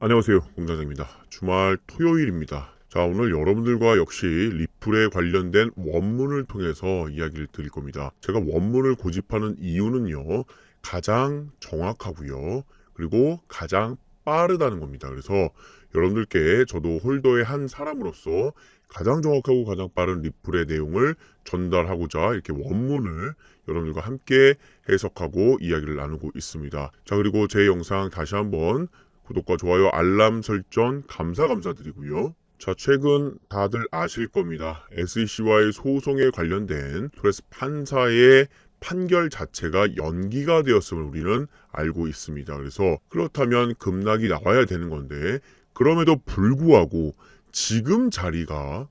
안녕하세요, 공장장입니다. 주말 토요일입니다. 자, 오늘 여러분들과 역시 리플에 관련된 원문을 통해서 이야기를 드릴 겁니다. 제가 원문을 고집하는 이유는요, 가장 정확하고요, 그리고 가장 빠르다는 겁니다. 그래서 여러분들께 저도 홀더의 한 사람으로서 가장 정확하고 가장 빠른 리플의 내용을 전달하고자 이렇게 원문을 여러분들과 함께 해석하고 이야기를 나누고 있습니다. 자, 그리고 제 영상 다시 한번 구독과 좋아요, 알람 설정 감사드리고요. 자, 최근 다들 아실 겁니다. SEC와의 소송에 관련된 토레스 판사의 판결 자체가 연기가 되었음을 우리는 알고 있습니다. 그래서 그렇다면 급락이 나와야 되는 건데 그럼에도 불구하고 지금 자리가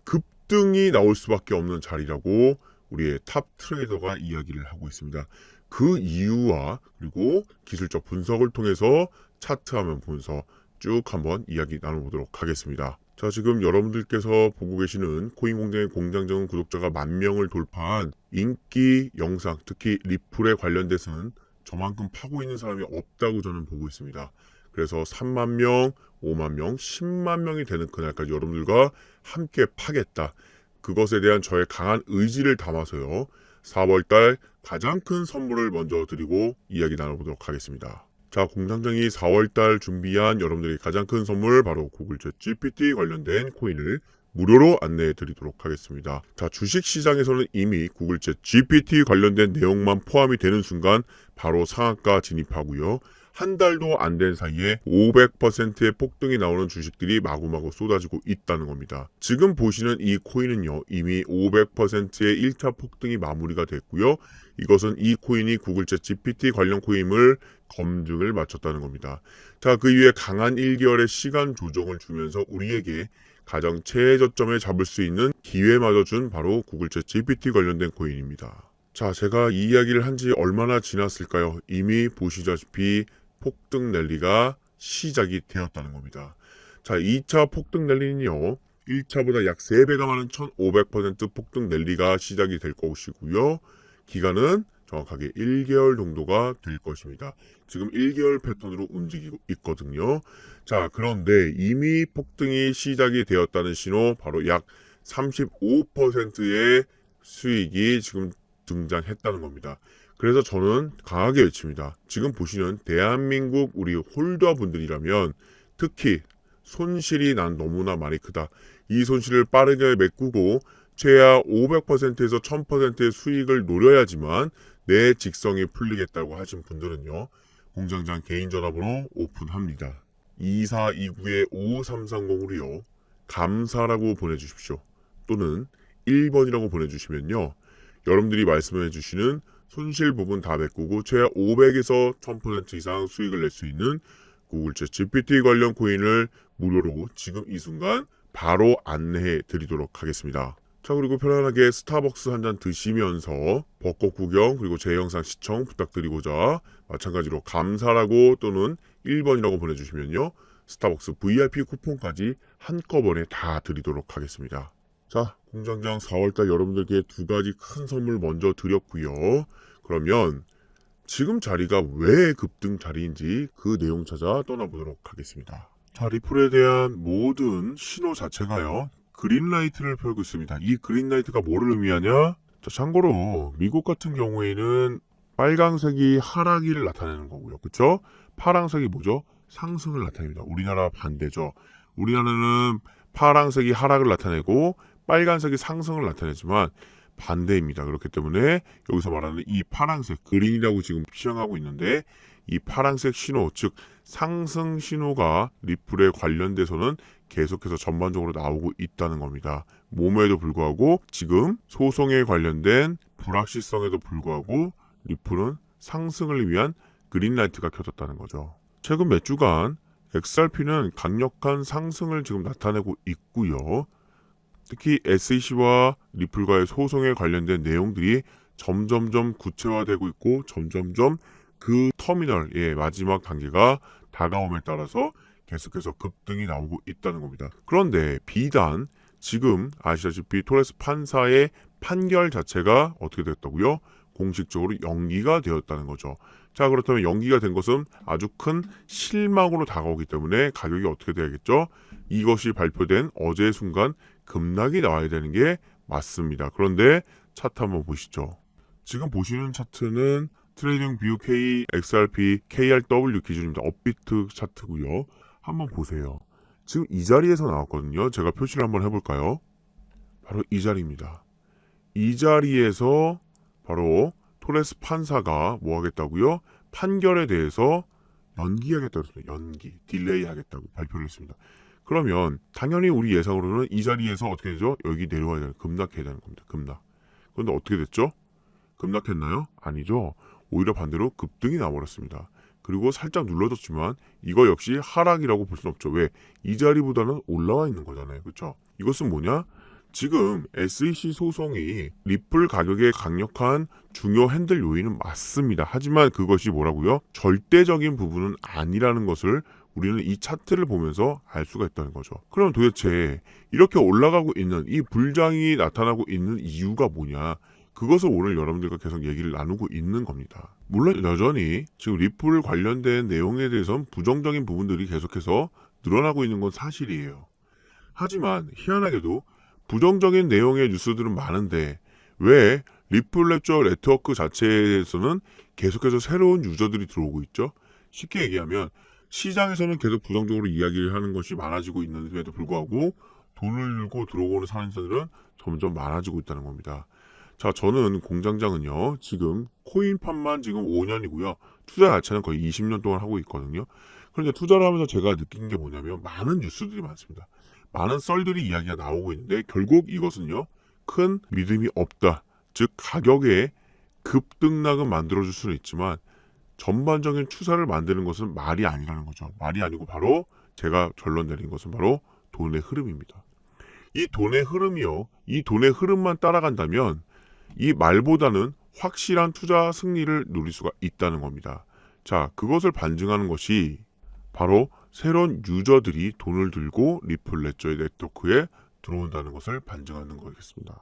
급등이 나올 수밖에 없는 자리라고 우리의 탑 트레이더가 이야기를 하고 있습니다. 그 이유와 그리고 기술적 분석을 통해서 차트 화면 보면서 쭉 한번 이야기 나눠보도록 하겠습니다. 자, 지금 여러분들께서 보고 계시는 코인공장의 공장정 구독자가 10,000명을 돌파한 인기 영상, 특히 리플에 관련돼서는 저만큼 파고 있는 사람이 없다고 저는 보고 있습니다. 그래서 30,000명, 50,000명, 100,000명이 되는 그날까지 여러분들과 함께 파겠다. 그것에 대한 저의 강한 의지를 담아서요. 4월달 가장 큰 선물을 먼저 드리고 이야기 나눠보도록 하겠습니다. 자, 공장장이 4월달 준비한 여러분들이 가장 큰 선물 바로 구글 챗 GPT 관련된 코인을 무료로 안내해 드리도록 하겠습니다. 자, 주식시장에서는 이미 구글 챗 GPT 관련된 내용만 포함이 되는 순간 바로 상한가 진입하고요. 한 달도 안 된 사이에 500%의 폭등이 나오는 주식들이 마구마구 쏟아지고 있다는 겁니다. 지금 보시는 이 코인은요, 이미 500%의 1차 폭등이 마무리가 됐고요. 이것은 이 코인이 구글 챗 GPT 관련 코인을 검증을 마쳤다는 겁니다. 자, 그 이후에 강한 1개월의 시간 조정을 주면서 우리에게 가장 최저점에 잡을 수 있는 기회마저 준 바로 구글 챗 GPT 관련된 코인입니다. 자, 제가 이 이야기를 한 지 얼마나 지났을까요? 이미 보시다시피 폭등 랠리가 시작이 되었다는 겁니다. 자, 2차 폭등 랠리는요, 1차보다 약 3배가 많은 1500% 폭등 랠리가 시작이 될 것이고요. 기간은 정확하게 1개월 정도가 될 것입니다. 지금 1개월 패턴으로 움직이고 있거든요. 자, 그런데 이미 폭등이 시작이 되었다는 신호, 바로 약 35%의 수익이 지금 등장했다는 겁니다. 그래서 저는 강하게 외칩니다. 지금 보시는 대한민국 우리 홀더분들이라면 특히 손실이 난 너무나 많이 크다. 이 손실을 빠르게 메꾸고 최하 500%에서 1000%의 수익을 노려야지만 내 직성이 풀리겠다고 하신 분들은요. 공장장 개인 전화번호 오픈합니다. 2429-55330으로요. 감사라고 보내주십시오. 또는 1번이라고 보내주시면요. 여러분들이 말씀해 주시는 손실 부분 다 메꾸고 최하 500에서 1000% 이상 수익을 낼 수 있는 구글 챗 GPT 관련 코인을 무료로 지금 이 순간 바로 안내해 드리도록 하겠습니다. 자, 그리고 편안하게 스타벅스 한 잔 드시면서 벚꽃 구경 그리고 제 영상 시청 부탁드리고자 마찬가지로 감사라고 또는 1번이라고 보내주시면요. 스타벅스 VIP 쿠폰까지 한꺼번에 다 드리도록 하겠습니다. 자, 공장장 4월달 여러분들께 2가지 큰 선물 먼저 드렸고요. 그러면 지금 자리가 왜 급등 자리인지 그 내용 찾아 떠나보도록 하겠습니다. 자, 리플에 대한 모든 신호 자체가요. 그린라이트를 펴고 있습니다. 이 그린라이트가 뭐를 의미하냐? 자, 참고로 미국 같은 경우에는 빨강색이 하락을 나타내는 거고요. 그쵸? 파랑색이 뭐죠? 상승을 나타냅니다. 우리나라 반대죠. 우리나라는 파랑색이 하락을 나타내고 빨간색이 상승을 나타내지만 반대입니다. 그렇기 때문에 여기서 말하는 이 파란색 그린이라고 지금 시행하고 있는데 이 파란색 신호 즉 상승 신호가 리플에 관련돼서는 계속해서 전반적으로 나오고 있다는 겁니다. 몸에도 불구하고 지금 소송에 관련된 불확실성에도 불구하고 리플은 상승을 위한 그린라이트가 켜졌다는 거죠. 최근 몇 주간 XRP는 강력한 상승을 지금 나타내고 있고요. 특히 SEC와 리플과의 소송에 관련된 내용들이 점점점 구체화되고 있고 점점점 그 터미널의 마지막 단계가 다가옴에 따라서 계속해서 급등이 나오고 있다는 겁니다. 그런데 비단 지금 아시다시피 토레스 판사의 판결 자체가 어떻게 됐다고요? 공식적으로 연기가 되었다는 거죠. 자, 그렇다면 연기가 된 것은 아주 큰 실망으로 다가오기 때문에 가격이 어떻게 돼야겠죠? 이것이 발표된 어제의 순간 급락이 나와야 되는 게 맞습니다. 그런데 차트 한번 보시죠. 지금 보시는 차트는 트레이딩 뷰 K, XRP, KRW 기준입니다. 업비트 차트고요. 한번 보세요. 지금 이 자리에서 나왔거든요. 제가 표시를 한번 해볼까요? 바로 이 자리입니다. 이 자리에서 바로 토레스 판사가 뭐 하겠다고요? 판결에 대해서 연기하겠다고 했습니다. 연기, 딜레이 하겠다고 발표를 했습니다. 그러면 당연히 우리 예상으로는 이 자리에서 어떻게 되죠? 여기 내려와야 되는, 급락해야 되는 겁니다. 급락. 그런데 어떻게 됐죠? 급락했나요? 아니죠. 오히려 반대로 급등이 나와버렸습니다. 그리고 살짝 눌러줬지만 이거 역시 하락이라고 볼 수는 없죠. 왜? 이 자리보다는 올라와 있는 거잖아요. 그렇죠? 이것은 뭐냐? 지금 SEC 소송이 리플 가격의 강력한 중요 핸들 요인은 맞습니다. 하지만 그것이 뭐라고요? 절대적인 부분은 아니라는 것을 우리는 이 차트를 보면서 알 수가 있다는 거죠. 그럼 도대체 이렇게 올라가고 있는 이 불장이 나타나고 있는 이유가 뭐냐? 그것을 오늘 여러분들과 계속 얘기를 나누고 있는 겁니다. 물론 여전히 지금 리플 관련된 내용에 대해서는 부정적인 부분들이 계속해서 늘어나고 있는 건 사실이에요. 하지만 희한하게도 부정적인 내용의 뉴스들은 많은데 왜 리플 랩저 네트워크 자체에서는 계속해서 새로운 유저들이 들어오고 있죠? 쉽게 얘기하면 시장에서는 계속 부정적으로 이야기를 하는 것이 많아지고 있는데도 불구하고 돈을 들고 들어오는 사람들은 점점 많아지고 있다는 겁니다. 자, 저는 공장장은요, 지금 코인판만 지금 5년이고요. 투자 자체는 거의 20년 동안 하고 있거든요. 그런데 투자를 하면서 제가 느낀 게 뭐냐면 많은 뉴스들이 많습니다. 많은 썰들이 이야기가 나오고 있는데 결국 이것은요, 큰 믿음이 없다. 즉 가격의 급등락은 만들어줄 수는 있지만 전반적인 추세를 만드는 것은 말이 아니라는 거죠. 말이 아니고 바로 제가 결론 내린 것은 바로 돈의 흐름입니다. 이 돈의 흐름이요. 이 돈의 흐름만 따라간다면 이 말보다는 확실한 투자 승리를 누릴 수가 있다는 겁니다. 자, 그것을 반증하는 것이 바로 새로운 유저들이 돈을 들고 리플 레저의 네트워크에 들어온다는 것을 반증하는 거겠습니다.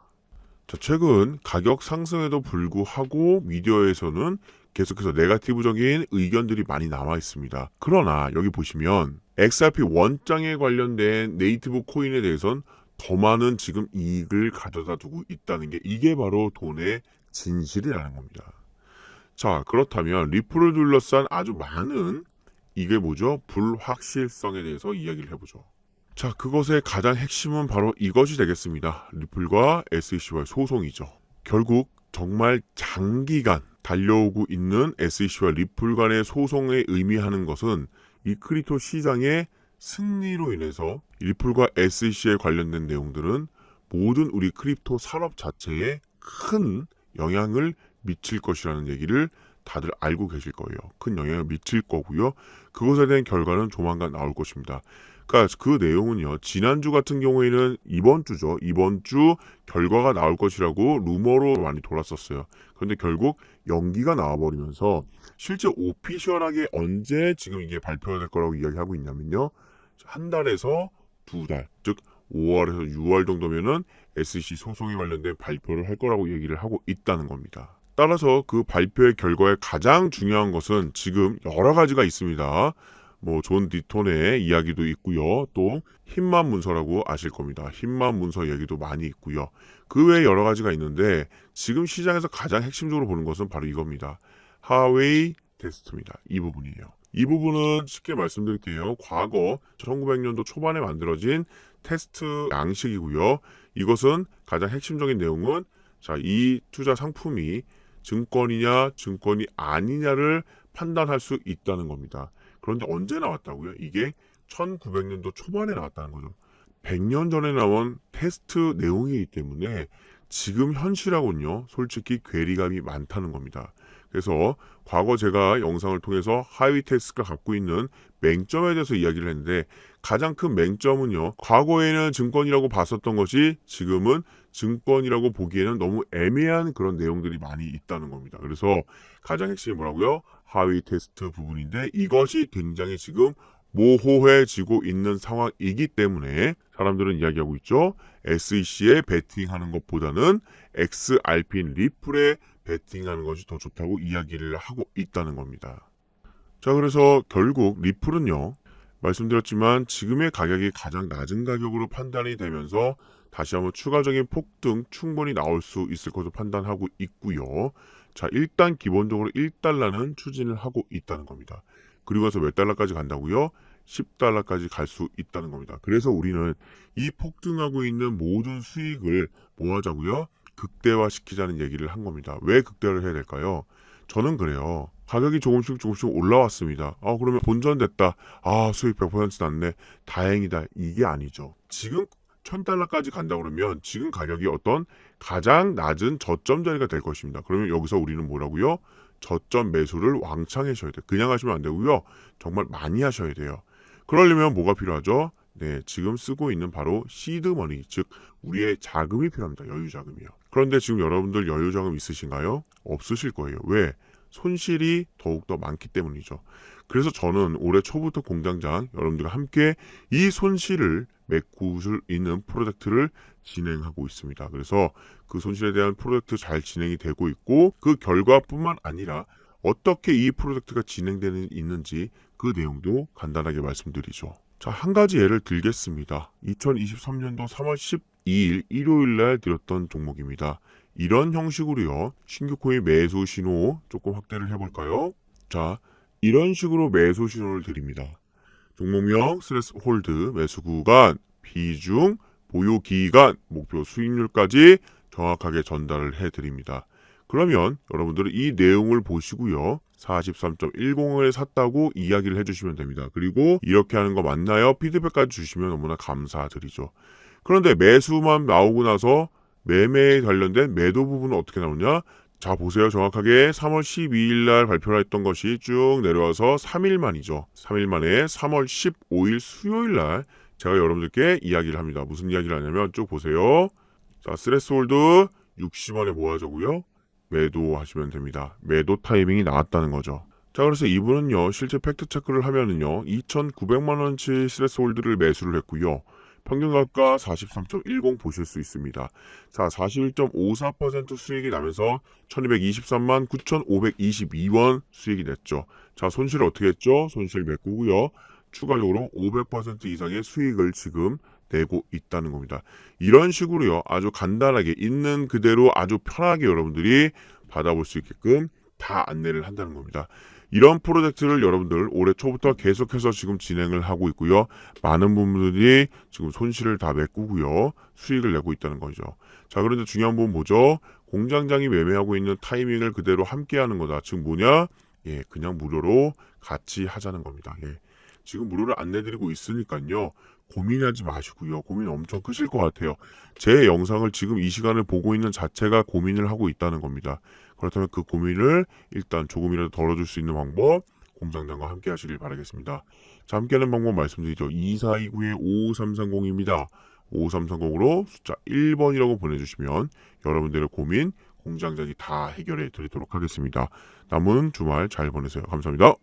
자, 최근 가격 상승에도 불구하고 미디어에서는 계속해서 네거티브적인 의견들이 많이 남아 있습니다. 그러나 여기 보시면 XRP 원장에 관련된 네이티브 코인에 대해서는 더 많은 지금 이익을 가져다 두고 있다는 게 이게 바로 돈의 진실이라는 겁니다. 자, 그렇다면 리플을 둘러싼 아주 많은 이게 뭐죠? 불확실성에 대해서 이야기를 해보죠. 자, 그것의 가장 핵심은 바로 이것이 되겠습니다. 리플과 SEC와의 소송이죠. 결국 정말 장기간 달려오고 있는 SEC와 리플 간의 소송에 의미하는 것은 이 크립토 시장의 승리로 인해서 리플과 SEC에 관련된 내용들은 모든 우리 크립토 산업 자체에 큰 영향을 미칠 것이라는 얘기를 다들 알고 계실 거예요. 큰 영향을 미칠 거고요. 그것에 대한 결과는 조만간 나올 것입니다. 그러니까 그 내용은요. 지난주 같은 경우에는 이번 주 결과가 나올 것이라고 루머로 많이 돌았었어요. 그런데 결국 연기가 나와버리면서 실제 오피셜하게 언제 지금 이게 발표가 될 거라고 이야기하고 있냐면요. 한 달에서 두 달, 즉 5월에서 6월 정도면은 SEC 소송에 관련된 발표를 할 거라고 얘기를 하고 있다는 겁니다. 따라서 그 발표의 결과에 가장 중요한 것은 지금 여러 가지가 있습니다. 존 디톤의 이야기도 있고요. 또 흰만 문서라고 아실 겁니다. 흰만 문서 얘기도 많이 있고요. 그 외에 여러 가지가 있는데 지금 시장에서 가장 핵심적으로 보는 것은 바로 이겁니다. 하웨이 테스트입니다. 이 부분이에요. 이 부분은 쉽게 말씀드릴게요. 과거 1900년도 초반에 만들어진 테스트 양식이고요. 이것은 가장 핵심적인 내용은 이 투자 상품이 증권이냐 증권이 아니냐를 판단할 수 있다는 겁니다. 그런데 언제 나왔다고요? 이게 1900년도 초반에 나왔다는 거죠. 100년 전에 나온 테스트 내용이기 때문에 지금 현실하고는요, 솔직히 괴리감이 많다는 겁니다. 그래서 과거 제가 영상을 통해서 하위 테스트가 갖고 있는 맹점에 대해서 이야기를 했는데 가장 큰 맹점은요, 과거에는 증권이라고 봤었던 것이 지금은 증권이라고 보기에는 너무 애매한 그런 내용들이 많이 있다는 겁니다. 그래서 가장 핵심이 뭐라고요? 하위 테스트 부분인데 이것이 굉장히 지금 모호해지고 있는 상황이기 때문에 사람들은 이야기하고 있죠. SEC에 베팅하는 것보다는 XRP인 리플에 베팅하는 것이 더 좋다고 이야기를 하고 있다는 겁니다. 자, 그래서 결국 리플은요, 말씀드렸지만 지금의 가격이 가장 낮은 가격으로 판단이 되면서 다시 한번 추가적인 폭등 충분히 나올 수 있을 것으로 판단하고 있고요. 자, 일단 기본적으로 1달러는 추진을 하고 있다는 겁니다. 그리고 나서 몇 달러까지 간다고요? 10달러까지 갈 수 있다는 겁니다. 그래서 우리는 이 폭등하고 있는 모든 수익을 뭐 하자고요? 극대화시키자는 얘기를 한 겁니다. 왜 극대화를 해야 될까요? 저는 그래요. 가격이 조금씩 올라왔습니다. 그러면 본전됐다. 수익 100% 났네. 다행이다. 이게 아니죠. 지금 1000달러까지 간다 그러면 지금 가격이 어떤 가장 낮은 저점 자리가 될 것입니다. 그러면 여기서 우리는 뭐라고요? 저점 매수를 왕창 하셔야 돼요. 그냥 하시면 안 되고요. 정말 많이 하셔야 돼요. 그러려면 뭐가 필요하죠? 네, 지금 쓰고 있는 바로 시드머니, 즉 우리의 자금이 필요합니다. 여유 자금이요. 그런데 지금 여러분들 여유 자금 있으신가요? 없으실 거예요. 왜? 손실이 더욱더 많기 때문이죠. 그래서 저는 올해 초부터 공장장 여러분들과 함께 이 손실을 메꿀 수 있는 프로젝트를 진행하고 있습니다. 그래서 그 손실에 대한 프로젝트 잘 진행이 되고 있고 그 결과뿐만 아니라 어떻게 이 프로젝트가 진행되는 있는지 그 내용도 간단하게 말씀드리죠. 자, 한 가지 예를 들겠습니다. 2023년도 3월 12일 일요일 날 드렸던 종목입니다. 이런 형식으로요. 신규 코인 매수 신호 조금 확대를 해볼까요? 자, 이런 식으로 매수 신호를 드립니다. 종목명, 스트레스 홀드, 매수 구간, 비중, 보유 기간, 목표 수익률까지 정확하게 전달을 해드립니다. 그러면 여러분들은 이 내용을 보시고요. 43.10을 샀다고 이야기를 해주시면 됩니다. 그리고 이렇게 하는 거 맞나요? 피드백까지 주시면 너무나 감사드리죠. 그런데 매수만 나오고 나서 매매에 관련된 매도 부분은 어떻게 나오냐? 자, 보세요. 정확하게 3월 12일 날 발표를 했던 것이 쭉 내려와서 3일 만이죠. 3일 만에 3월 15일 수요일 날 제가 여러분들께 이야기를 합니다. 무슨 이야기를 하냐면 쭉 보세요. 자, 스트레스홀드 60원에 모아주고요. 매도하시면 됩니다. 매도 타이밍이 나왔다는 거죠. 자, 그래서 이분은요. 실제 팩트 체크를 하면은요. 2,900만 원치 스트레스홀드를 매수를 했고요. 평균가가 43.10 보실 수 있습니다. 자, 41.54% 수익이 나면서 1223만 9,522원 수익이 냈죠. 자, 손실을 어떻게 했죠? 손실 메꾸고요. 추가적으로 500% 이상의 수익을 지금 내고 있다는 겁니다. 이런 식으로요. 아주 간단하게 있는 그대로 아주 편하게 여러분들이 받아볼 수 있게끔 다 안내를 한다는 겁니다. 이런 프로젝트를 여러분들 올해 초부터 계속해서 지금 진행을 하고 있고요. 많은 분들이 지금 손실을 다 메꾸고요. 수익을 내고 있다는 거죠. 자, 그런데 중요한 부분 뭐죠? 공장장이 매매하고 있는 타이밍을 그대로 함께 하는 거다. 즉 뭐냐? 예, 그냥 무료로 같이 하자는 겁니다. 예. 지금 무료로 안내드리고 있으니까요. 고민하지 마시고요. 고민 엄청 크실 것 같아요. 제 영상을 지금 이 시간을 보고 있는 자체가 고민을 하고 있다는 겁니다. 그렇다면 그 고민을 일단 조금이라도 덜어줄 수 있는 방법 공장장과 함께 하시길 바라겠습니다. 자, 함께하는 방법 말씀드리죠. 2429-5330입니다. 5330으로 숫자 1번이라고 보내주시면 여러분들의 고민 공장장이 다 해결해 드리도록 하겠습니다. 남은 주말 잘 보내세요. 감사합니다.